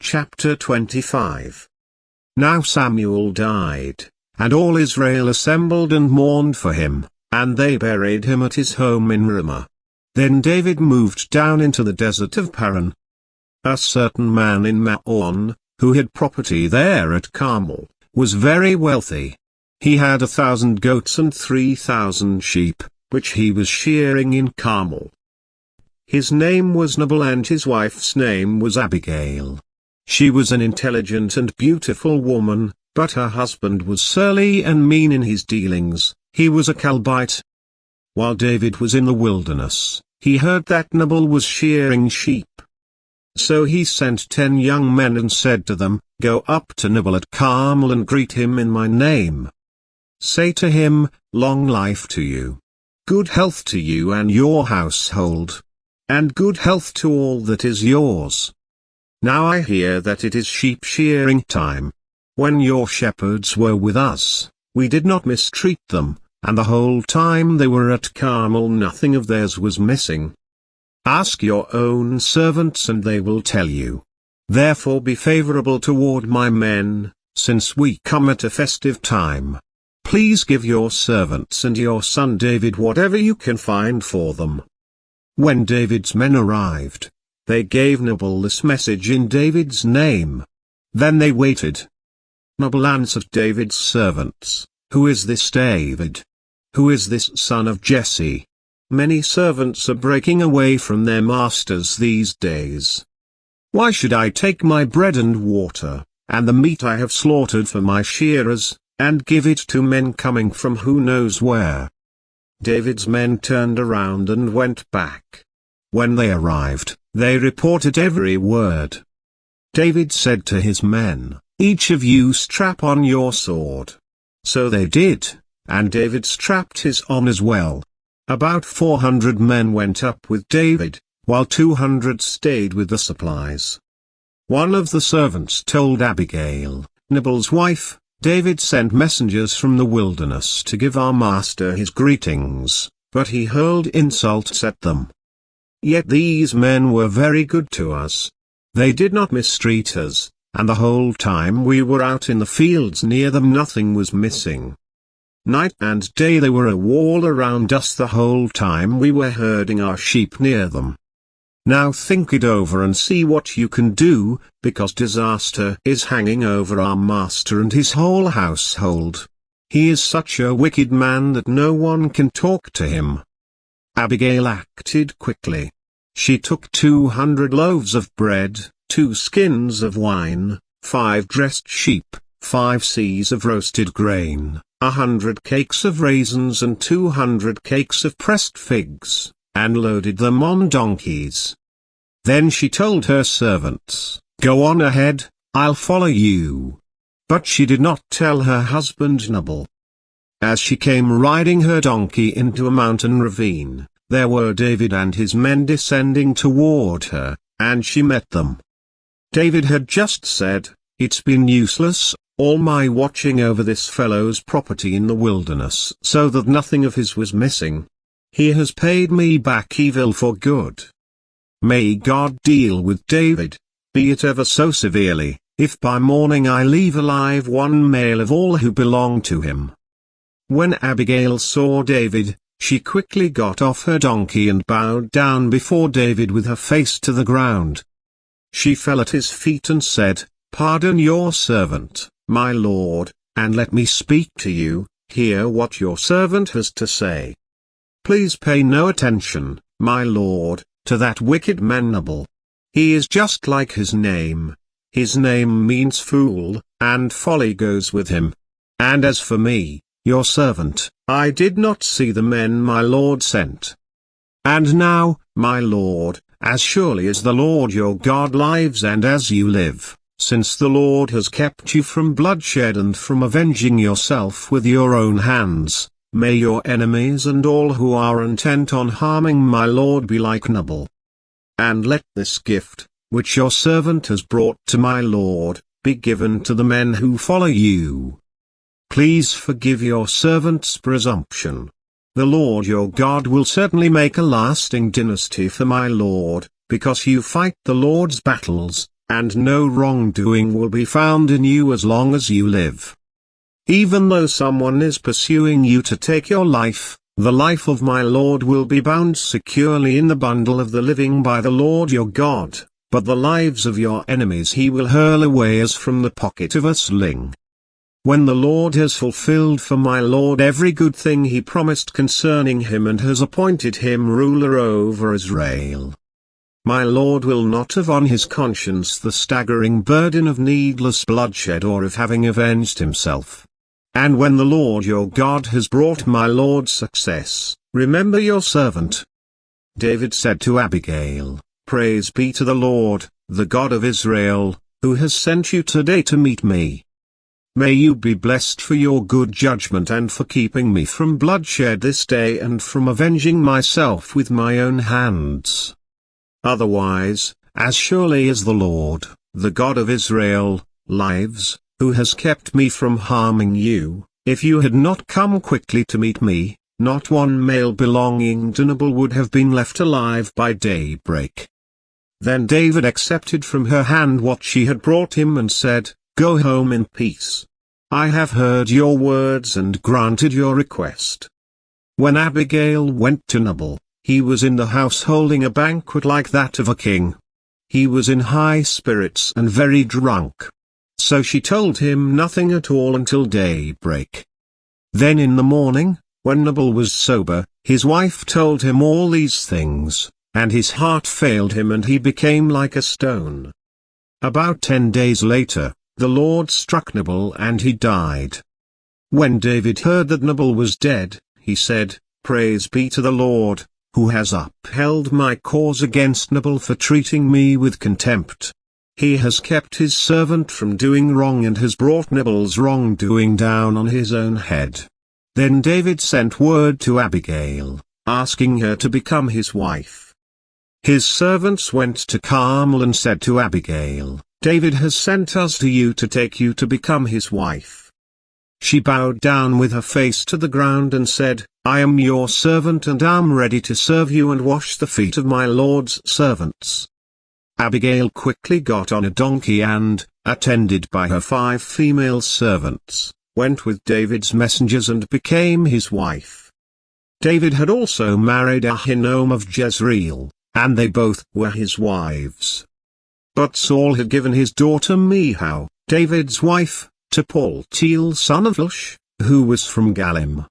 Chapter 25. Now Samuel died, and all Israel assembled and mourned for him, and they buried him at his home in Ramah. Then David moved down into the desert of Paran. A certain man in Maon, who had property there at Carmel, was very wealthy. He had 1,000 goats and 3,000 sheep, which he was shearing in Carmel. His name was Nabal and his wife's name was Abigail. She was an intelligent and beautiful woman, but her husband was surly and mean in his dealings. He was a Calbite. While David was in the wilderness, he heard that Nabal was shearing sheep. So he sent 10 young men and said to them, "Go up to Nabal at Carmel and greet him in my name. Say to him, 'Long life to you. Good health to you and your household. And good health to all that is yours. Now I hear that it is sheep shearing time. When your shepherds were with us, we did not mistreat them, and the whole time they were at Carmel nothing of theirs was missing. Ask your own servants and they will tell you. Therefore be favorable toward my men, since we come at a festive time. Please give your servants and your son David whatever you can find for them." When David's men arrived, they gave Nabal this message in David's name. Then they waited. Nabal answered David's servants, "Who is this David? Who is this son of Jesse? Many servants are breaking away from their masters these days. Why should I take my bread and water, and the meat I have slaughtered for my shearers, and give it to men coming from who knows where?" David's men turned around and went back. When they arrived, they reported every word. David said to his men, "Each of you strap on your sword." So they did, and David strapped his on as well. About 400 men went up with David, while 200 stayed with the supplies. One of the servants told Abigail, Nabal's wife, "David sent messengers from the wilderness to give our master his greetings, but he hurled insults at them. Yet these men were very good to us. They did not mistreat us, and the whole time we were out in the fields near them nothing was missing. Night and day they were a wall around us the whole time we were herding our sheep near them. Now think it over and see what you can do, because disaster is hanging over our master and his whole household. He is such a wicked man that no one can talk to him." Abigail acted quickly. She took 200 loaves of bread, 2 skins of wine, 5 dressed sheep, 5 seahs of roasted grain, 100 cakes of raisins and 200 cakes of pressed figs, and loaded them on donkeys. Then she told her servants, "Go on ahead, I'll follow you." But she did not tell her husband Nabal. As she came riding her donkey into a mountain ravine, there were David and his men descending toward her, and she met them. David had just said, "It's been useless, all my watching over this fellow's property in the wilderness so that nothing of his was missing. He has paid me back evil for good. May God deal with David, be it ever so severely, if by morning I leave alive one male of all who belong to him." When Abigail saw David, she quickly got off her donkey and bowed down before David with her face to the ground. She fell at his feet and said, "Pardon your servant, my lord, and let me speak to you. Hear what your servant has to say. Please pay no attention, my lord, to that wicked man Nabal. He is just like his name. His name means fool, and folly goes with him. And as for me, your servant, I did not see the men my lord sent. And now, my lord, as surely as the Lord your God lives and as you live, since the Lord has kept you from bloodshed and from avenging yourself with your own hands, may your enemies and all who are intent on harming my lord be like Nabal. And let this gift, which your servant has brought to my lord, be given to the men who follow you. Please forgive your servant's presumption. The Lord your God will certainly make a lasting dynasty for my lord, because you fight the Lord's battles, and no wrongdoing will be found in you as long as you live. Even though someone is pursuing you to take your life, the life of my Lord will be bound securely in the bundle of the living by the Lord your God, but the lives of your enemies he will hurl away as from the pocket of a sling. When the Lord has fulfilled for my Lord every good thing he promised concerning him and has appointed him ruler over Israel, my Lord will not have on his conscience the staggering burden of needless bloodshed or of having avenged himself. And when the Lord your God has brought my Lord success, remember your servant. David said to Abigail, Praise be to the Lord, the God of Israel, who has sent you today to meet me. May you be blessed for your good judgment and for keeping me from bloodshed this day and from avenging myself with my own hands. Otherwise, as surely as the Lord, the God of Israel, lives, who has kept me from harming you, if you had not come quickly to meet me, not one male belonging to Nabal would have been left alive by daybreak. Then David accepted from her hand what she had brought him and said, Go home in peace. I have heard your words and granted your request. When Abigail went to Nabal, he was in the house holding a banquet like that of a king. He was in high spirits and very drunk. So she told him nothing at all until daybreak. Then in the morning, when Nabal was sober, his wife told him all these things, and his heart failed him and he became like a stone. About 10 days later, the Lord struck Nabal and he died. When David heard that Nabal was dead, he said, Praise be to the Lord, who has upheld my cause against Nabal for treating me with contempt. He has kept his servant from doing wrong and has brought Nabal's wrongdoing down on his own head. Then David sent word to Abigail, asking her to become his wife. His servants went to Carmel and said to Abigail, David has sent us to you to take you to become his wife. She bowed down with her face to the ground and said, I am your servant and am ready to serve you and wash the feet of my Lord's servants. Abigail quickly got on a donkey and, attended by her 5 female servants, went with David's messengers and became his wife. David had also married Ahinoam of Jezreel, and they both were his wives. But Saul had given his daughter Michal, David's wife, to Paltiel son of Laish, who was from Galim.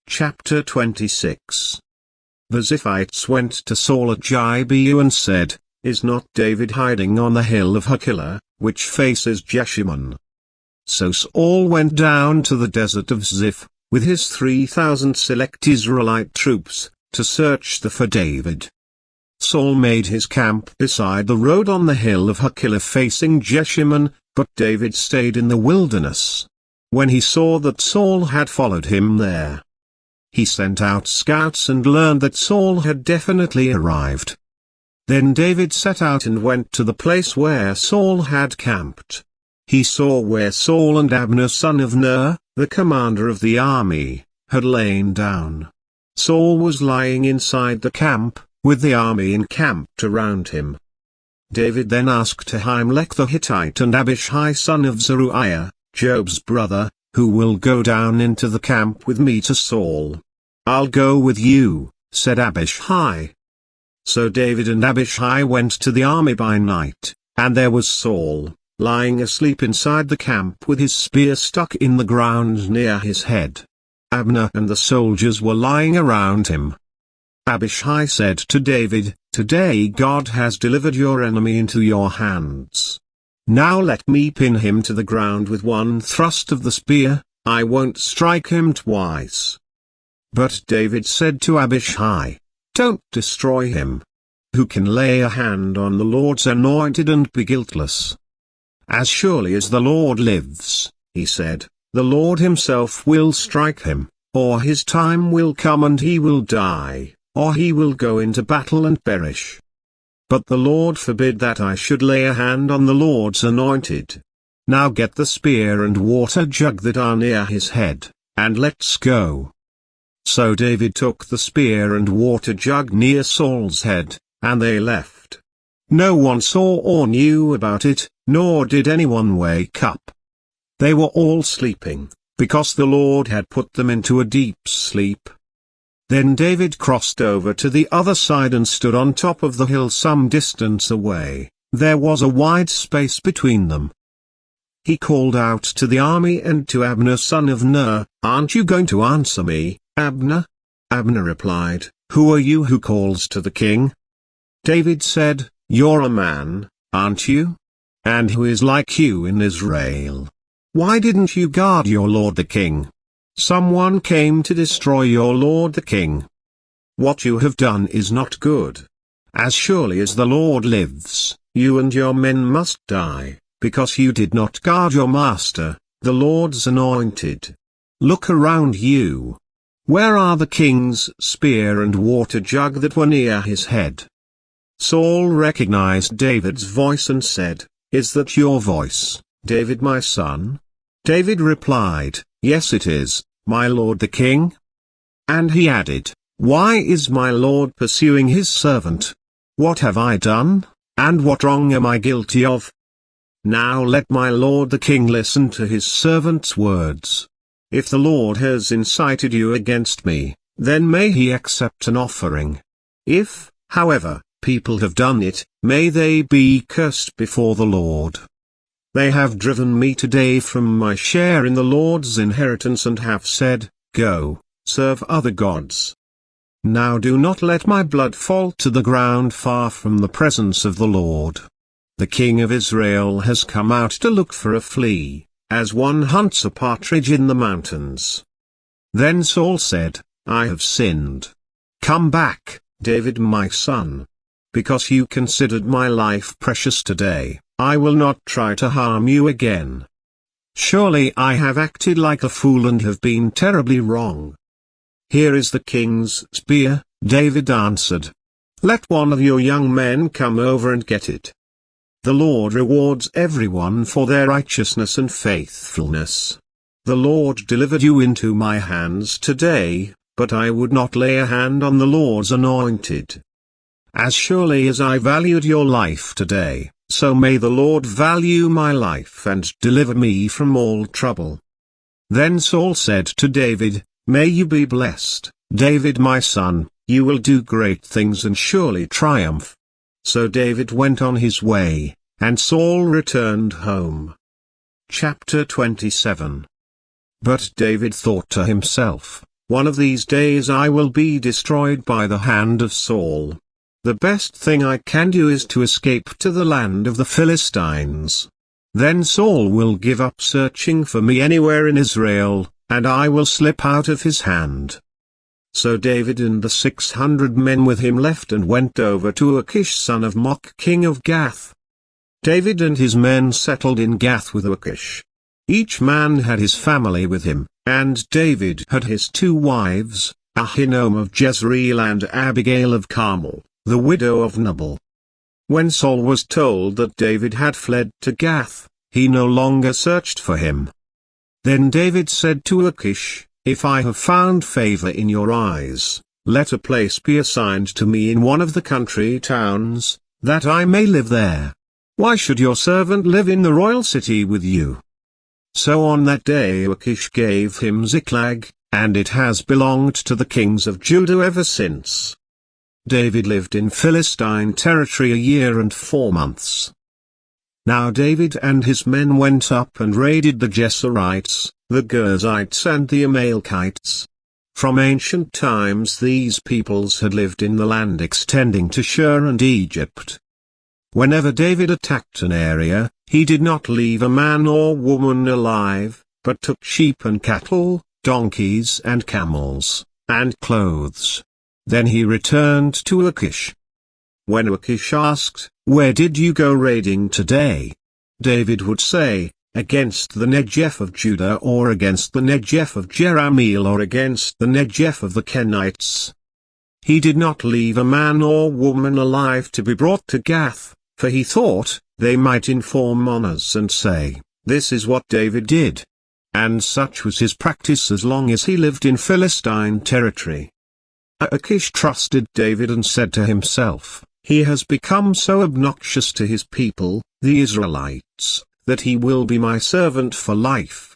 Chapter 26. The Ziphites went to Saul at Gibeah and said, Is not David hiding on the hill of Hachilah, which faces Jeshimon? So Saul went down to the desert of Ziph, with his 3,000 select Israelite troops, to search for David. Saul made his camp beside the road on the hill of Hachilah facing Jeshimon, but David stayed in the wilderness. When he saw that Saul had followed him there, he sent out scouts and learned that Saul had definitely arrived. Then David set out and went to the place where Saul had camped. He saw where Saul and Abner son of Ner, the commander of the army, had lain down. Saul was lying inside the camp, with the army encamped around him. David then asked Ahimelech the Hittite and Abishai son of Zeruiah, Joab's brother, who will go down into the camp with me to Saul. I'll go with you, said Abishai. So David and Abishai went to the army by night, and there was Saul, lying asleep inside the camp with his spear stuck in the ground near his head. Abner and the soldiers were lying around him. Abishai said to David, Today God has delivered your enemy into your hands. Now let me pin him to the ground with one thrust of the spear, I won't strike him twice. But David said to Abishai, Don't destroy him. Who can lay a hand on the Lord's anointed and be guiltless? As surely as the Lord lives, he said, the Lord himself will strike him, or his time will come and he will die, or he will go into battle and perish. But the Lord forbid that I should lay a hand on the Lord's anointed. Now get the spear and water jug that are near his head, and let's go. So David took the spear and water jug near Saul's head, and they left. No one saw or knew about it, nor did anyone wake up. They were all sleeping, because the Lord had put them into a deep sleep. Then David crossed over to the other side and stood on top of the hill some distance away. There was a wide space between them. He called out to the army and to Abner son of Ner, "Aren't you going to answer me, Abner?" Abner replied, "Who are you who calls to the king?" David said, "You're a man, aren't you? And who is like you in Israel? Why didn't you guard your lord the king? Someone came to destroy your lord the king. What you have done is not good. As surely as the Lord lives, you and your men must die, because you did not guard your master, the Lord's anointed. Look around you. Where are the king's spear and water jug that were near his head?" Saul recognized David's voice and said, "Is that your voice, David my son?" David replied, "Yes it is, my lord the king." And he added, "Why is my lord pursuing his servant? What have I done, and what wrong am I guilty of? Now let my lord the king listen to his servant's words. If the Lord has incited you against me, then may he accept an offering. If, however, people have done it, may they be cursed before the Lord. They have driven me today from my share in the Lord's inheritance and have said, 'Go, serve other gods.' Now do not let my blood fall to the ground far from the presence of the Lord. The king of Israel has come out to look for a flea, as one hunts a partridge in the mountains." Then Saul said, "I have sinned. Come back, David my son. Because you considered my life precious today, I will not try to harm you again. Surely I have acted like a fool and have been terribly wrong." "Here is the king's spear," David answered. "Let one of your young men come over and get it. The Lord rewards everyone for their righteousness and faithfulness. The Lord delivered you into my hands today, but I would not lay a hand on the Lord's anointed. As surely as I valued your life today, so may the Lord value my life and deliver me from all trouble." Then Saul said to David, "May you be blessed, David my son, you will do great things and surely triumph." So David went on his way, and Saul returned home. Chapter 27. But David thought to himself, "One of these days I will be destroyed by the hand of Saul. The best thing I can do is to escape to the land of the Philistines. Then Saul will give up searching for me anywhere in Israel, and I will slip out of his hand." So David and the 600 men with him left and went over to Achish son of Maach king of Gath. David and his men settled in Gath with Achish. Each man had his family with him, and David had his 2 wives, Ahinoam of Jezreel and Abigail of Carmel, the widow of Nabal. When Saul was told that David had fled to Gath, he no longer searched for him. Then David said to Achish, "If I have found favor in your eyes, let a place be assigned to me in one of the country towns, that I may live there. Why should your servant live in the royal city with you?" So on that day Achish gave him Ziklag, and it has belonged to the kings of Judah ever since. David lived in Philistine territory 1 year and 4 months. Now David and his men went up and raided the Geshurites, the Girzites and the Amalekites. From ancient times these peoples had lived in the land extending to Shur and Egypt. Whenever David attacked an area, he did not leave a man or woman alive, but took sheep and cattle, donkeys and camels, and clothes. Then he returned to Achish. When Achish asked, "Where did you go raiding today?" David would say, "Against the Negev of Judah or against the Negev of Jerahmeel or against the Negev of the Kenites." He did not leave a man or woman alive to be brought to Gath, for he thought, they might inform on us and say, "This is what David did." And such was his practice as long as he lived in Philistine territory. Achish trusted David and said to himself, He has become so obnoxious to his people, the Israelites, that he will be my servant for life.